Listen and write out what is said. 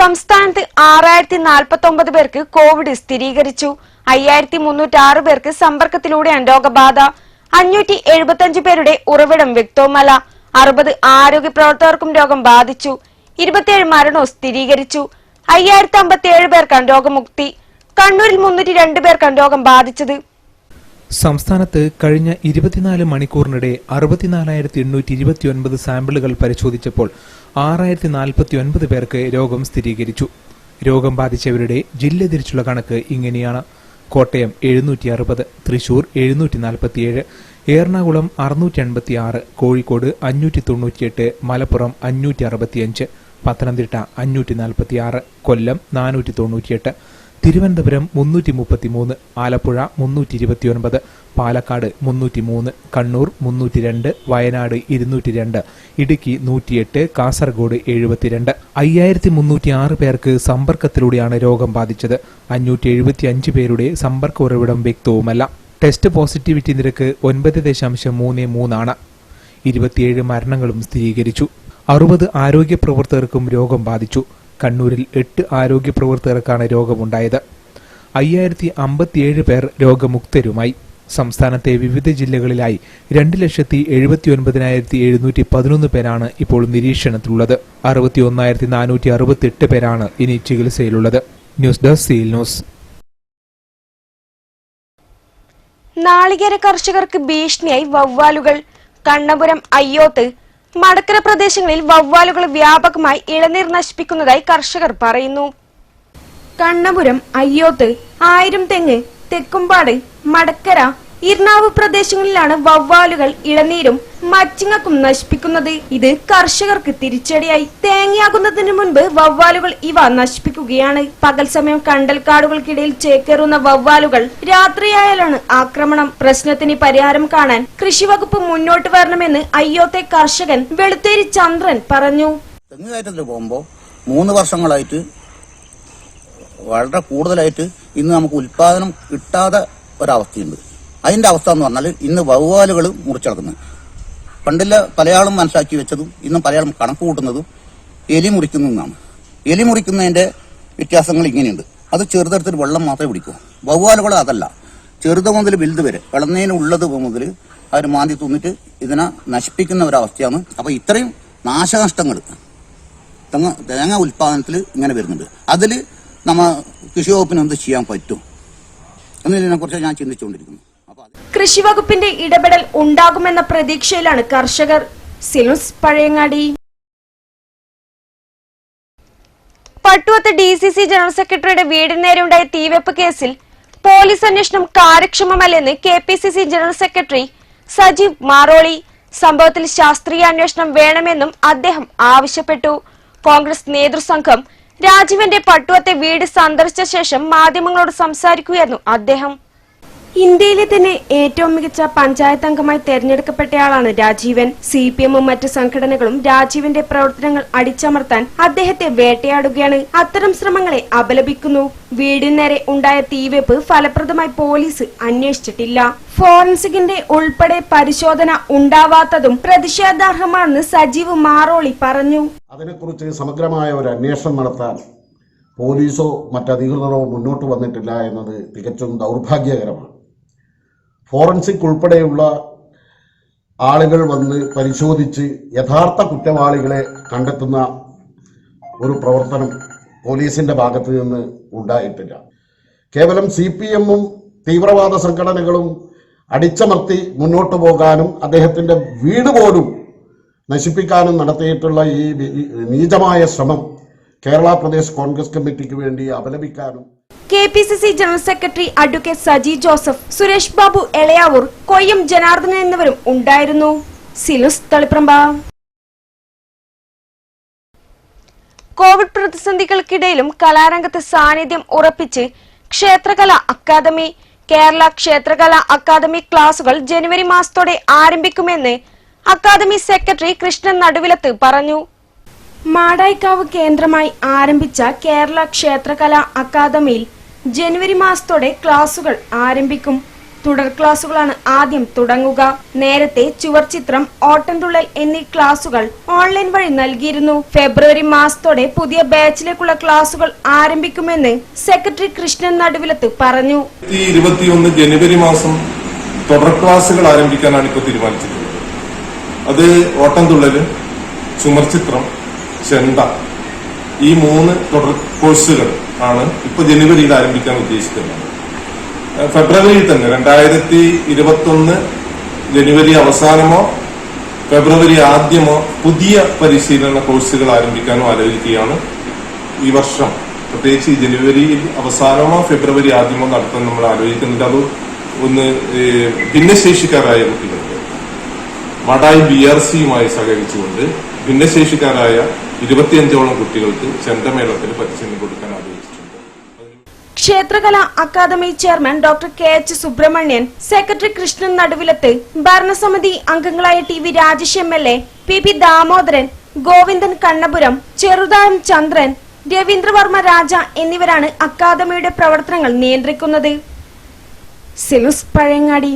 സംസ്ഥാനത്ത് 6049 പേർക്ക് കോവിഡ് സ്ഥിരീകരിച്ചു. 5306 പേർക്ക് സമ്പർക്കത്തിലൂടെയാണ് രോഗബാധ. 575 പേരുടെ ഉറവിടം വ്യക്തവുമല്ല. 60 ആരോഗ്യ പ്രവർത്തകർക്കും രോഗം ബാധിച്ചു. 27 മരണവും സ്ഥിരീകരിച്ചു. 5057 പേർക്കാണ് രോഗമുക്തി. കണ്ണൂരിൽ 302 പേർക്കാണ് രോഗം ബാധിച്ചത്. സംസ്ഥാനത്ത് കഴിഞ്ഞ 24 മണിക്കൂറിനിടെ 64,829 സാമ്പിളുകൾ പരിശോധിച്ചപ്പോൾ 6049 പേർക്ക് രോഗം സ്ഥിരീകരിച്ചു. രോഗം ബാധിച്ചവരുടെ ജില്ല തിരിച്ചുള്ള കണക്ക് ഇങ്ങനെയാണ്: കോട്ടയം 760, തൃശൂർ 747, എറണാകുളം 686, കോഴിക്കോട് 598, മലപ്പുറം 565, പത്തനംതിട്ട 546, കൊല്ലം 498, തിരുവനന്തപുരം 333, ആലപ്പുഴ 329, പാലക്കാട് 303, കണ്ണൂർ 302, വയനാട് 202, ഇടുക്കി 108, കാസർഗോഡ് 72. 5306 പേർക്ക് സമ്പർക്കത്തിലൂടെയാണ് രോഗം ബാധിച്ചത്. 575 പേരുടെ സമ്പർക്ക ഉറവിടം വ്യക്തവുമല്ല. ടെസ്റ്റ് പോസിറ്റിവിറ്റി നിരക്ക് 9.33 ആണ്. 27 മരണങ്ങളും സ്ഥിരീകരിച്ചു. 60 ആരോഗ്യ പ്രവർത്തകർക്കും രോഗം ബാധിച്ചു. കണ്ണൂരിൽ 8 ആരോഗ്യ പ്രവർത്തകർക്കാണ് രോഗമുണ്ടായത്. 5057 പേർ രോഗമുക്തരുമായി. സംസ്ഥാനത്തെ വിവിധ ജില്ലകളിലായി 2,79,711 പേരാണ് ഇപ്പോൾ നിരീക്ഷണത്തിലുള്ളത്. 61,468 പേരാണ് ഇനി ചികിത്സയിലുള്ളത്. News desk seal news. നാളികേര കർഷകർക്ക് ഭീഷണിയായി വവ്വാലുകൾ. കണ്ണപുരം, അയ്യോത്ത്, മടക്കര പ്രദേശങ്ങളിൽ വവ്വാലുകൾ വ്യാപകമായി ഇളനീർ നശിപ്പിക്കുന്നതായി കർഷകർ പറയുന്നു. കണ്ണപുരം, അയ്യോത്ത്, 1000 തെങ്ങ്, തെക്കുംപാട്, മടക്കര, ഇർണാവ് പ്രദേശങ്ങളിലാണ് വവ്വാലുകൾ ഇളനീരും മച്ചിങ്ങക്കും നശിപ്പിക്കുന്നത്. ഇത് കർഷകർക്ക് തിരിച്ചടിയായി. തേങ്ങയാകുന്നതിന് മുൻപ് വവ്വാലുകൾ ഇവ നശിപ്പിക്കുകയാണ്. പകൽ സമയം കണ്ടൽക്കാടുകൾക്കിടയിൽ ചേക്കേറുന്ന വവ്വാലുകൾ രാത്രിയായാലാണ് ആക്രമണം. പ്രശ്നത്തിന് പരിഹാരം കാണാൻ കൃഷിവകുപ്പ് മുന്നോട്ട് വരണമെന്ന് അയ്യോത്തെ കർഷകൻ വെളുത്തേരി ചന്ദ്രൻ പറഞ്ഞു. തെങ്ങ് കയറ്റത്തിൽ പോകുമ്പോൾ 3 വർഷങ്ങളായിട്ട് വളരെ കൂടുതലായിട്ട് ഇന്ന് നമുക്ക് ഉൽപാദനം കിട്ടാതെ ഒരവസ്ഥയുണ്ട്. അതിന്റെ അവസ്ഥ എന്ന് പറഞ്ഞാൽ ഇന്ന് വവ്വാലുകൾ മുറിച്ചടക്കുന്നത്. പണ്ടില്ല പലയാളും മനസ്സിലാക്കി വെച്ചതും ഇന്നും പലയാളും കണക്ക് കൂട്ടുന്നതും എലി മുറിക്കുന്നതെന്നാണ്. എലി മുറിക്കുന്നതിന്റെ വ്യത്യാസങ്ങൾ ഇങ്ങനെയുണ്ട്. അത് ചെറുതെടുത്തിട്ട് വെള്ളം മാത്രമേ പിടിക്കൂ. വവ്വാലുകൾ അതല്ല, ചെറുത് മുതൽ വലുത് വരെ വിളന്നതിനുള്ളത് മുതൽ അവർ മാന്തി തിന്നിട്ട് ഇതിനെ നശിപ്പിക്കുന്ന ഒരവസ്ഥയാണ്. അപ്പൊ ഇത്രയും നാശനഷ്ടങ്ങൾ തേങ്ങ ഉൽപാദനത്തിൽ ഇങ്ങനെ വരുന്നുണ്ട്. അതിൽ നമ്മ കൃഷി വകുപ്പിന് എന്ത് ചെയ്യാൻ പറ്റും എന്നതിനെ കുറിച്ച് ഞാൻ ചിന്തിച്ചുകൊണ്ടിരിക്കുന്നു. കൃഷിവകുപ്പിന്റെ ഇടപെടൽ ഉണ്ടാകുമെന്ന പ്രതീക്ഷയിലാണ് കർഷകർ. സിൽസ് പഴയങ്ങാടി. പട്ടുവത്ത് DCC ജനറൽ സെക്രട്ടറിയുടെ വീടിന് നേരെയുണ്ടായ തീവെപ്പ് കേസിൽ പോലീസ് അന്വേഷണം കാര്യക്ഷമമല്ലെന്ന് KPCC general secretary Sajeev Maroli. സംഭവത്തിൽ ശാസ്ത്രീയ അന്വേഷണം വേണമെന്നും അദ്ദേഹം ആവശ്യപ്പെട്ടു. കോൺഗ്രസ് നേതൃസംഘം രാജീവന്റെ പട്ടുവത്തെ വീട് സന്ദർശിച്ച ശേഷം മാധ്യമങ്ങളോട് സംസാരിക്കുകയായിരുന്നു അദ്ദേഹം. ഇന്ത്യയിലെ തന്നെ ഏറ്റവും മികച്ച പഞ്ചായത്ത് അംഗമായി തെരഞ്ഞെടുക്കപ്പെട്ടയാളാണ് രാജീവൻ. CPM-ഉം മറ്റ് സംഘടനകളും രാജീവന്റെ പ്രവർത്തനങ്ങൾ അടിച്ചമർത്താൻ അദ്ദേഹത്തെ വേട്ടയാടുകയാണ്. അത്തരം ശ്രമങ്ങളെ അപലപിക്കുന്നു. വീടിന് നേരെ ഉണ്ടായ തീവെപ്പ് ഫലപ്രദമായി പോലീസ് അന്വേഷിച്ചിട്ടില്ല. ഫോറൻസിക്കിന്റെ ഉൾപ്പെടെ പരിശോധന ഉണ്ടാവാത്തതും പ്രതിഷേധാർഹമാണെന്ന് സജീവ് മാറോളി പറഞ്ഞു. അതിനെക്കുറിച്ച് സമഗ്രമായ ഒരു അന്വേഷണം നടത്താൻ പോലീസോ മറ്റധികൃതരോ മുന്നോട്ട് വന്നിട്ടില്ല എന്നത് തികച്ചും ദൗർഭാഗ്യകരമാണ്. ഫോറൻസിക് ഉൾപ്പെടെയുള്ള ആളുകൾ വന്ന് പരിശോധിച്ച് യഥാർത്ഥ കുറ്റവാളികളെ കണ്ടെത്തുന്ന ഒരു പ്രവർത്തനം പോലീസിന്റെ ഭാഗത്ത് നിന്ന് ഉണ്ടായിട്ടില്ല. കേവലം CPM-ഉം തീവ്രവാദ സംഘടനകളും അടിച്ചമർത്തി മുന്നോട്ട് പോകാനും അദ്ദേഹത്തിന്റെ വീട് പോലും നശിപ്പിക്കാനും നടത്തിയിട്ടുള്ള ഈ നീചമായ ശ്രമം കേരള പ്രദേശ് കോൺഗ്രസ് കമ്മിറ്റിക്ക് വേണ്ടി അപലപിക്കാനും KPCC general secretary advocate Saji Joseph, Suresh Babu Elayavoor, Koyyam Janardhanan എന്നിവരും ഉണ്ടായിരുന്നു. സിലുസ് തളിപ്രമ്പ. കോവിഡ് പ്രതിസന്ധികൾക്കിടയിലും കലാരംഗത്ത് സാന്നിധ്യം ഉറപ്പിച്ച് ക്ഷേത്രകലാ അക്കാദമി. കേരള ക്ഷേത്രകലാ അക്കാദമി ക്ലാസുകൾ ജനുവരി മാസത്തോടെ ആരംഭിക്കുമെന്ന് അക്കാദമി സെക്രട്ടറി കൃഷ്ണൻ നടുവിലത്ത് പറഞ്ഞു. മാടായിക്കാവ് കേന്ദ്രമായി ആരംഭിച്ച കേരള ക്ഷേത്രകലാ അക്കാദമിയിൽ ജനുവരി മാസത്തോടെ ക്ലാസുകൾ ആരംഭിക്കും. തുടർ ക്ലാസുകളാണ് ആദ്യം തുടങ്ങുക. നേരത്തെ ചുവർചിത്രം, ഓട്ടൻതുള്ളൽ എന്നീ ക്ലാസുകൾ ഓൺലൈൻ വഴി നൽകിയിരുന്നു. ഫെബ്രുവരി മാസത്തോടെ പുതിയ ബാച്ചിലേക്കുള്ള ക്ലാസുകൾ ആരംഭിക്കുമെന്ന് സെക്രട്ടറി കൃഷ്ണൻ നടുവിലത്ത് പറഞ്ഞു. 2021 ജനുവരി മാസം തുടർ ക്ലാസുകൾ ആരംഭിക്കാനാണ് ഇപ്പോൾ തീരുമാനിച്ചിട്ടുള്ളത്. അത് ഓട്ടംതുള്ളല്, ചുമർചിത്രം, ചെണ്ട ഈ 3 തുടർ കോഴ്സുകൾ ആണ് ഇപ്പോൾ ജനുവരിയിൽ ആരംഭിക്കാൻ ഉദ്ദേശിക്കുന്നത്. ഫെബ്രുവരിയിൽ തന്നെ 2021 ജനുവരി അവസാനമോ ഫെബ്രുവരി ആദ്യമോ പുതിയ പരിശീലന കോഴ്സുകൾ ആരംഭിക്കാനും ആലോചിക്കുകയാണ്. ഈ വർഷം പ്രത്യേകിച്ച് ജനുവരി അവസാനമോ ഫെബ്രുവരി ആദ്യമോ നടത്താൻ നമ്മൾ ആലോചിക്കുന്നുണ്ട്. അത് ഒന്ന് ഭിന്നശേഷിക്കാരായ കുട്ടികൾക്ക് മടായി BRCയുമായി സഹകരിച്ചുകൊണ്ട് ഭിന്നശേഷിക്കാരായ 25ഓളം കുട്ടികൾക്ക് ചെണ്ടമേളത്തിന് പരിശീലനം കൊടുക്കാൻ ആലോചിച്ചിട്ടുണ്ട്. ക്ഷേത്രകലാ academy chairman doctor KH Subrahmanyan, secretary Krishnan Naduvilath, ഭരണസമിതി അംഗങ്ങളായ TV Rajesh MLA, PP Damodaran, Govindan Kannapuram, Cheruthazham ചന്ദ്രൻ, രവീന്ദ്രവർമ്മ രാജ എന്നിവരാണ് അക്കാദമിയുടെ പ്രവർത്തനങ്ങൾ നിയന്ത്രിക്കുന്നത്. സിലുസ് പഴയങ്ങാടി.